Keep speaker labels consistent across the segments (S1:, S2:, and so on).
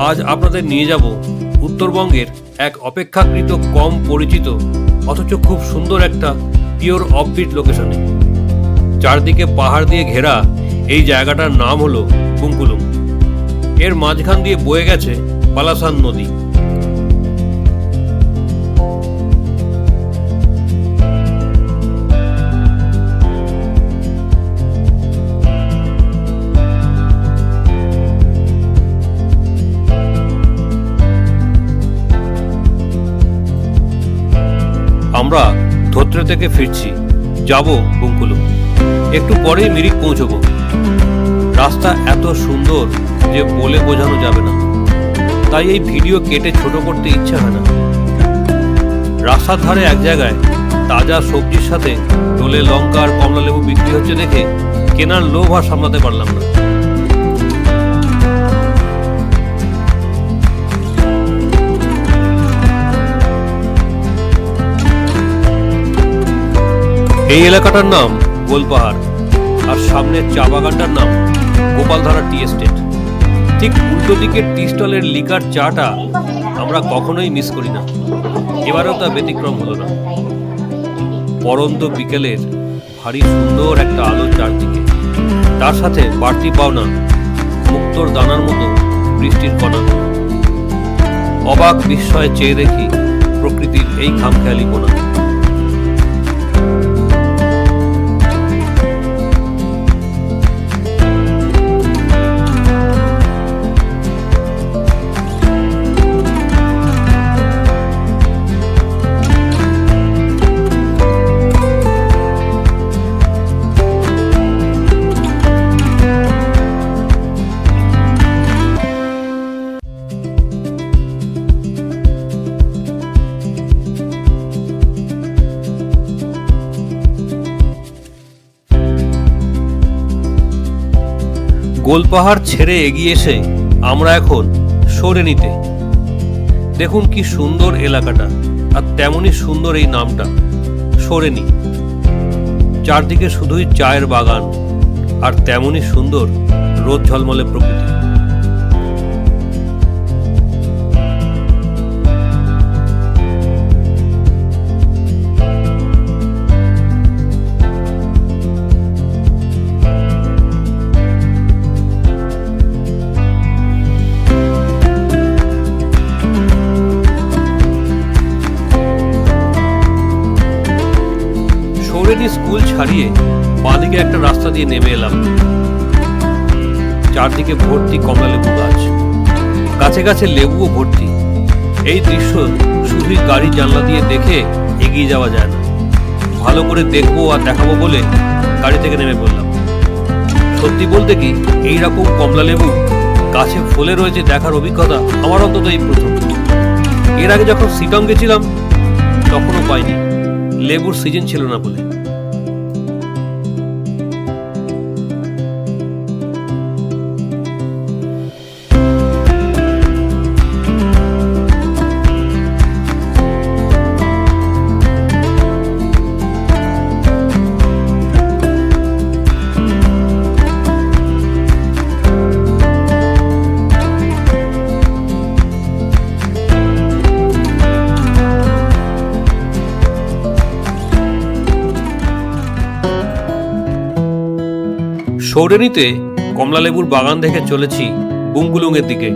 S1: আজ আপনাদের নিয়ে যাব উত্তরবঙ্গের এক অপেক্ষাকৃত কম পরিচিত অথচ খুব সুন্দর একটা পিওর অফবিট লোকেশনে। চারদিকে পাহাড় দিয়ে ঘেরা এই জায়গাটার নাম হলো বুঙ্কুলুং। এর মাঝখান দিয়ে বয়ে গেছে পালাসান নদী। আমরা ধোত্রে থেকে ফিরছি, যাব বুঙ্কুলুং। একটু পরেই মিরিক পৌঁছবো। রাস্তা এত সুন্দর যে বলে বোঝানো যাবে না, তাই এই ভিডিও কেটে ছোট করতে ইচ্ছে হয় না। রাস্তার ধারে এক জায়গায় তাজা সবজির সাথে ডোলে লঙ্কা আর কমলা লেবু বিক্রি হচ্ছে দেখে কেনার লোভ আর সামলাতে পারলাম না। এই এলাকাটার নাম গোলপাহাড়, আর সামনের চা বাগানটার নাম গোপালধারা টি এস্টেট। ঠিক উল্টো দিকের টি স্টলের লিকার চাটা আমরা কখনোই মিস করি না, এবারেও তা ব্যতিক্রম হলো না। পরন্ত বিকেলের ভারী সুন্দর একটা আলো চারদিকে, তার সাথে বাড়তি পাওনা মুক্তোর দানার মতো বৃষ্টির কণা। অবাক বিস্ময়ে চেয়ে দেখি প্রকৃতির এই খামখেয়ালিপনা। গোলপাহাড় ছেড়ে এগিয়ে এসে আমরা এখন সরেনিতে। দেখুন কি সুন্দর এলাকাটা, আর তেমনই সুন্দর এই নামটা, সরেনি। চারদিকে শুধুই চায়ের বাগান, আর তেমনই সুন্দর রোদ ঝলমলে প্রকৃতি। স্কুল ছাড়িয়ে বাঁদিকে একটা রাস্তা দিয়ে নেমে এলাম। চারদিকে ভর্তি কমলা লেবু গাছ, গাছে গাছে লেবুও ভর্তি। এই দৃশ্য শুধুই গাড়ি জানলা দিয়ে দেখে এগিয়ে যাওয়া যায় না, ভালো করে দেখবো আর দেখাবো বলে গাড়ি থেকে নেমে পড়লাম। সত্যি বলতে কি, এইরকম কমলা লেবু গাছে ফলে রয়েছে দেখার অভিজ্ঞতা আমার অন্তত এই প্রথম। এর আগে যখন শিলং গেছিলাম তখনও পাইনি, লেবুর সিজন ছিল না বলে। সৌরেনিতে কমলালেবুর বাগান দেখে চলেছি বুঙ্কুলুং এর দিকে।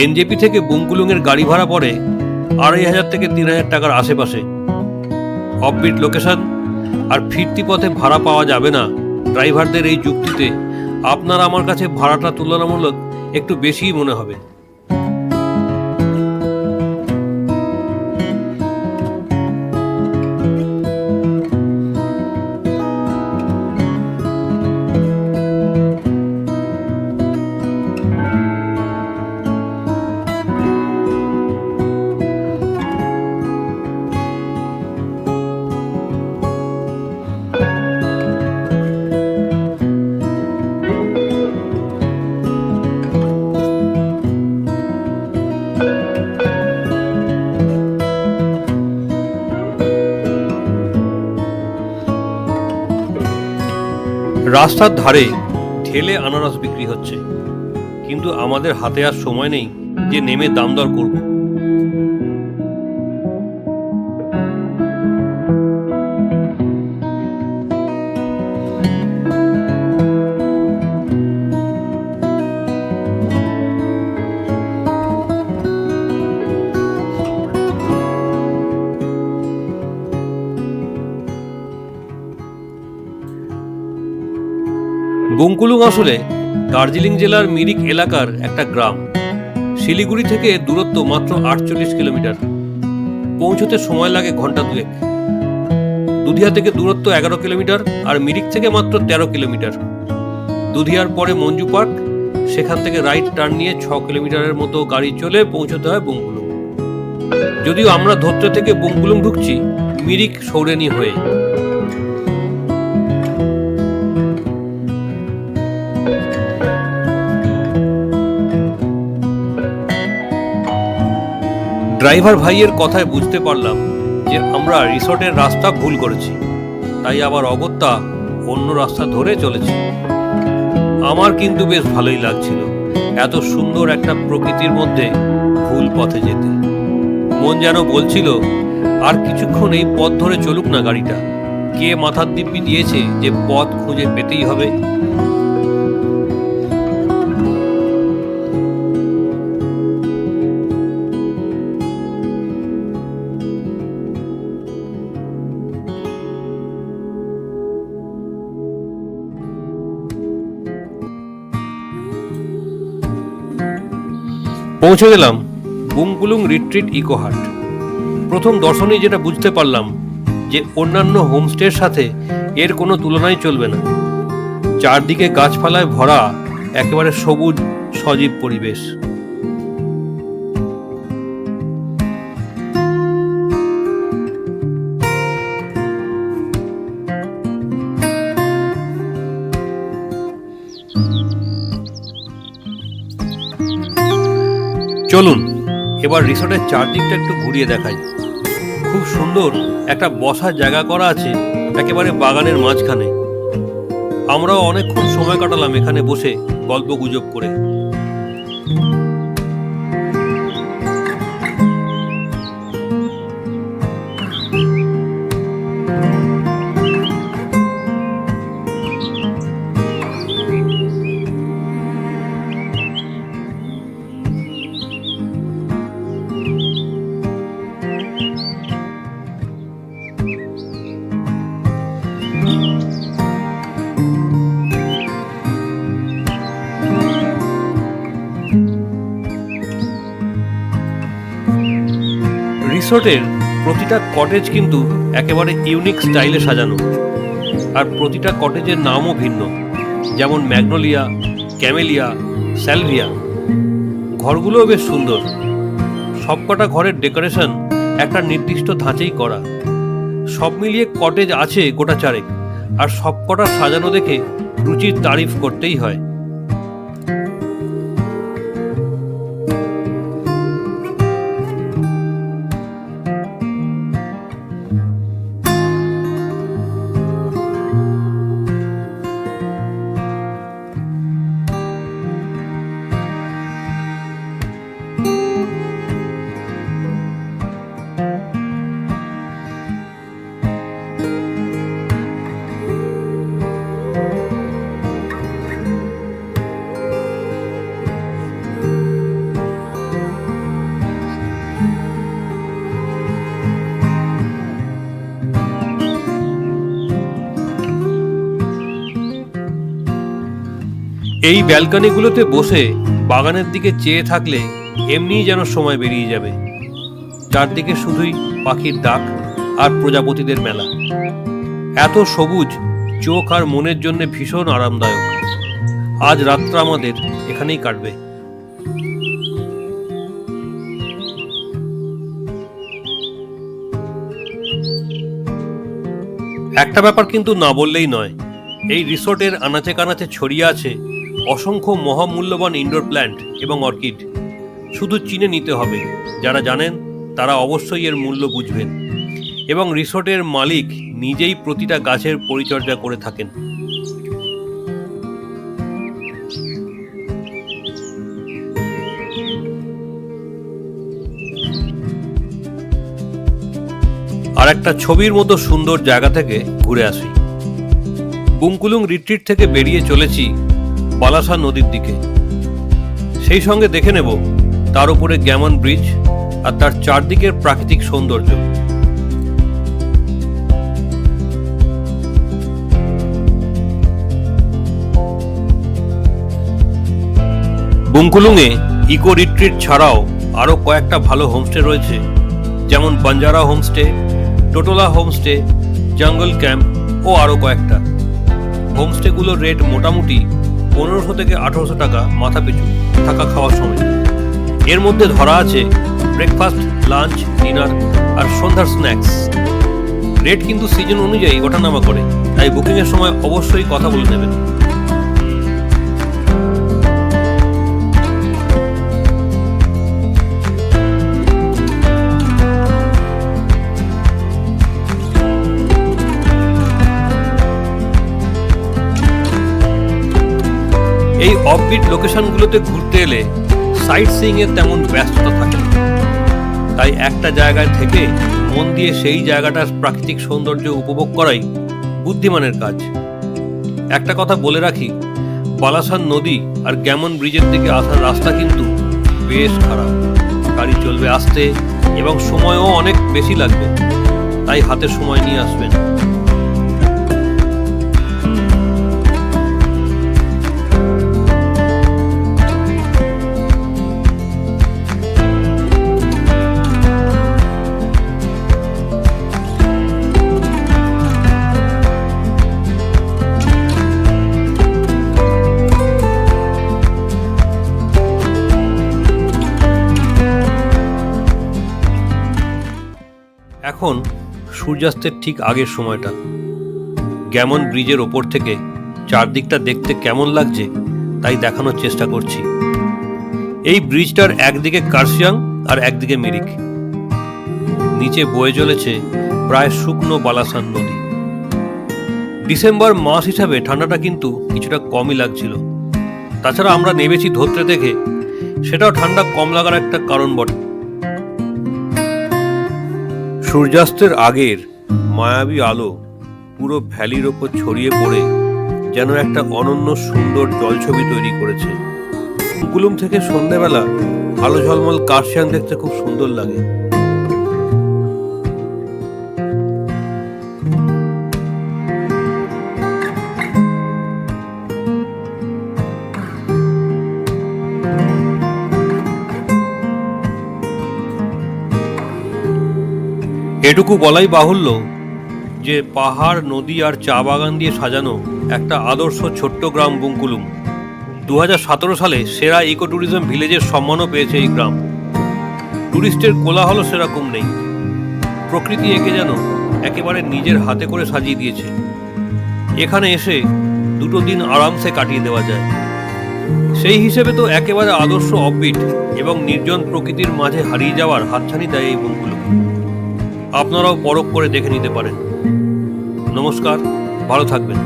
S1: এনজেপি থেকে বুঙ্কুলুং এর গাড়ি ভাড়া পড়ে 2500 থেকে 3000 টাকার আশেপাশে। অফবিট লোকেশন আর ফিরতি পথে ভাড়া পাওয়া যাবে না, ড্রাইভারদের এই যুক্তিতে আপনার আমার কাছে ভাড়াটা তুলনামূলক একটু বেশিই মনে হবে। রাস্তার ধারে ঢেলে আনারস বিক্রি হচ্ছে, কিন্তু আমাদের হাতে আর সময় নেই যে নেমে দাম দর করব। বঙ্কুলুং আসলে দার্জিলিং জেলার মিরিক এলাকার একটা গ্রাম। শিলিগুড়ি থেকে দূরত্ব মাত্র 48 কিলোমিটার। পৌঁছতে সময় লাগে ঘন্টা দুয়েক। দুধিয়া থেকে দূরত্ব 11 কিলোমিটার আর মিরিক থেকে মাত্র 13 কিলোমিটার। দুধিয়ার পরে মঞ্জু পার্ক, সেখান থেকে রাইট টার্ন নিয়ে 6 কিলোমিটারের মতো গাড়ি চলে পৌঁছতে হয় বঙ্কুলুং। যদিও আমরা ধোত্রে থেকে বঙ্কুলুং ঢুকছি মিরিক সৌরেনি হয়ে। ড্রাইভার ভাইয়ের কথায় বুঝতে পারলাম যে আমরা রিসর্টের রাস্তা ভুল করেছি, তাই আবার অগত্যা অন্য রাস্তা ধরে চলেছি। আমার কিন্তু বেশ ভালোই লাগছিল এত সুন্দর একটা প্রকৃতির মধ্যে ভুল পথে যেতে। মন যেন বলছিল আর কিছুক্ষণ এই পথ ধরে চলুক না গাড়িটা, কে মাথার দিব্যি দিয়েছে যে পথ খুঁজে পেতেই হবে। পৌঁছে গেলাম বঙ্কুলুং রিট্রিট ইকো হাট। প্রথম দর্শনেই যেটা বুঝতে পারলাম যে অন্যান্য হোমস্টের সাথে এর কোনো তুলনাই চলবে না। চারদিকে গাছপালায় ভরা একেবারে সবুজ সজীব পরিবেশ। চলুন এবার রিসর্টের চারদিকটা একটু ঘুরিয়ে দেখাই। খুব সুন্দর একটা বসার জায়গা করা আছে একেবারে বাগানের মাঝখানে। আমরাও অনেকক্ষণ সময় কাটালাম এখানে বসে গল্প গুজব করে। রিসর্টের প্রতিটা কটেজ কিন্তু একেবারে ইউনিক স্টাইলে সাজানো, আর প্রতিটা কটেজের নামও ভিন্ন, যেমন ম্যাগনোলিয়া, ক্যামেলিয়া, স্যালভিয়া। ঘরগুলোও বেশ সুন্দর। সবকটা ঘরের ডেকোরেশন একটা নির্দিষ্ট ধাঁচেই করা। সব মিলিয়ে কটেজ আছে গোটা চারেক, আর সবকটা সাজানো দেখে রুচির তারিফ করতেই হয়। এই ব্যালকনিগুলোতে বসে বাগানের দিকে চেয়ে থাকলে এমনিই যেন সময় বেরিয়ে যাবে। চারদিকে শুধুই পাখির ডাক আর প্রজাপতিদের মেলা। এত সবুজ চোখ আর মনের জন্য ভীষণ আরামদায়ক। আজ রাতটা আমাদের এখানেই কাটবে। একটা ব্যাপার কিন্তু না বললেই নয়, এই রিসোর্টের আনাচে কানাচে ছড়িয়ে আছে অসংখ্য মহামূল্যবান ইনডোর প্ল্যান্ট এবং অর্কিড। শুধু চিনে নিতে হবে, যারা জানেন তারা অবশ্যই এর মূল্য বুঝবেন। এবং রিসোর্টের মালিক নিজেই প্রতিটা গাছের পরিচর্যা করে থাকেন। আর একটা ছবির মতো সুন্দর জায়গা থেকে ঘুরে আসি। বুংকুলুং রিট্রিট থেকে বেরিয়ে চলেছি বালাসা নদীর দিকে। সেই সঙ্গে দেখে নেব তার উপরে গ্যামন ব্রিজ আর তার চারদিকের প্রাকৃতিক সৌন্দর্য। বুংকুলুংয়ে ইকো রিট্রিট ছাড়াও আরও কয়েকটা ভালো হোমস্টে রয়েছে, যেমন বাঞ্জারা হোমস্টে, টোটোলা হোমস্টে, জঙ্গল ক্যাম্প ও আরও কয়েকটা। হোমস্টেগুলোর রেট মোটামুটি 1500 থেকে 1800 টাকা মাথা পিছু, থাকা খাওয়ার সময়। এর মধ্যে ধরা আছে ব্রেকফাস্ট, লাঞ্চ, ডিনার আর সন্ধ্যার স্ন্যাক্স। রেট কিন্তু সিজন অনুযায়ী ওঠানামা করে, তাই বুকিংয়ের সময় অবশ্যই কথা বলে নেবেন। এই অফবিট লোকেশনগুলোতে ঘুরতে এলে সাইট সিইং এর তেমন ব্যস্ততা থাকে না, তাই একটা জায়গায় থেকে মন দিয়ে সেই জায়গাটার প্রাকৃতিক সৌন্দর্য উপভোগ করাই বুদ্ধিমানের কাজ। একটা কথা বলে রাখি, বালাসান নদী আর গ্যামন ব্রিজের দিকে আসার রাস্তা কিন্তু বেশ খারাপ। গাড়ি চলবে আস্তে এবং সময়ও অনেক বেশি লাগবে, তাই হাতে সময় নিয়ে আসবেন। এখন সূর্যাস্তের ঠিক আগের সময়টা। গ্যামন ব্রিজের ওপর থেকে চারদিকটা দেখতে কেমন লাগছে তাই দেখানোর চেষ্টা করছি। এই ব্রিজটার একদিকে কার্শিয়াং আর একদিকে মিরিক। নিচে বয়ে চলেছে প্রায় শুকনো বালাসান নদী। ডিসেম্বর মাস হিসাবে ঠান্ডাটা কিন্তু কিছুটা কমই লাগছিল। তাছাড়া আমরা নেমেছি ধরতে দেখে, সেটাও ঠান্ডা কম লাগার একটা কারণ বটে। সূর্যাস্তের আগের মায়াবী আলো পুরো ভ্যালির ওপর ছড়িয়ে পড়ে যেন একটা অনন্য সুন্দর জলছবি তৈরি করেছে। বুংকুলুং থেকে সন্ধ্যেবেলা আলো ঝলমল কার্শিয়াং দেখতে খুব সুন্দর লাগে। এটুকু বলাই বাহুল্য যে পাহাড়, নদী আর চা বাগান দিয়ে সাজানো একটা আদর্শ ছোট্ট গ্রাম বুংকুলুং। 2017 সালে সেরা ইকো ট্যুরিজম ভিলেজের সম্মানও পেয়েছে এই গ্রাম। ট্যুরিস্টের কোলাহল সেরকম নেই, প্রকৃতি একে যেন একেবারে নিজের হাতে করে সাজিয়ে দিয়েছে। এখানে এসে 2 দিন আরামসে কাটিয়ে দেওয়া যায়। সেই হিসেবে তো একেবারে আদর্শ অফবিট এবং নির্জন প্রকৃতির মাঝে হারিয়ে যাওয়ার হাতছানি দেয় এই বুংকুলুং। আপনারাও পরখ করে দেখে নিতে পারেন। নমস্কার, ভালো থাকবেন।